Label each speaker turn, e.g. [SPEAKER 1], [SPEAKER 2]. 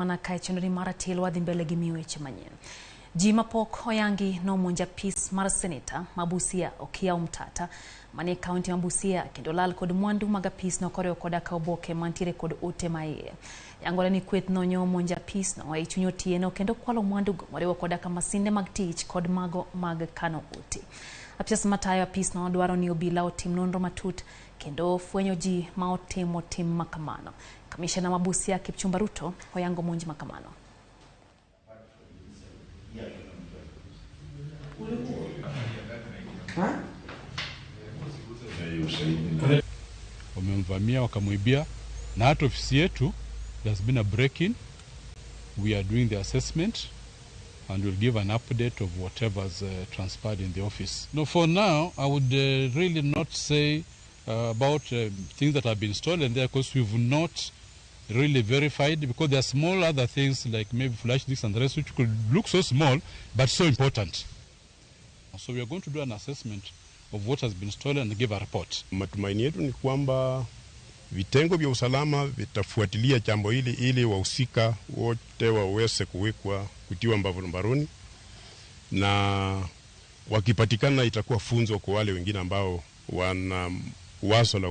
[SPEAKER 1] Manakae chenori mara tilwa dhimbele gimiwe chemanyien. Jima pok oyangi no monja pis mara seneta Mabusia Okiya Omtatah mani kaunti Mabusia kendo lal kod mwandu maga pis no koreo koda ka oboke mantire kod ote maiye. Yangole ni kweth no nyo monja pis no e chunyo tieno kendo kwalo mwandu go morewo koda ka masinde mag tich kod mago mag kano ote. Apisa matayo pis no dwaro ni obila otim nonro matut kendo fwenyo ji ma otimo tim makamano. Kamishna Mabusia Kipchumba Ruto oyango monji makamano.
[SPEAKER 2] Wamemvamia wakamuibia na hata ofisi yetu there's been a break-in. We are doing the assessment and we'll give an update of whatever's transpired in the office. No, for now I would really not say about things that have been stolen there, because we've not really verified, because there are small other things like maybe flash disks and the rest, which could look so small but so important. So we are going to do an assessment of what has been stolen and give a report.
[SPEAKER 3] Matumaini yetu ni kwamba vitengo vya usalama vitafuatilia jambo hili ili wahusika wote waweze kutiwa mbaroni, na wakipatikana itakuwa funzo kwa wale wengine ambao wana wazo la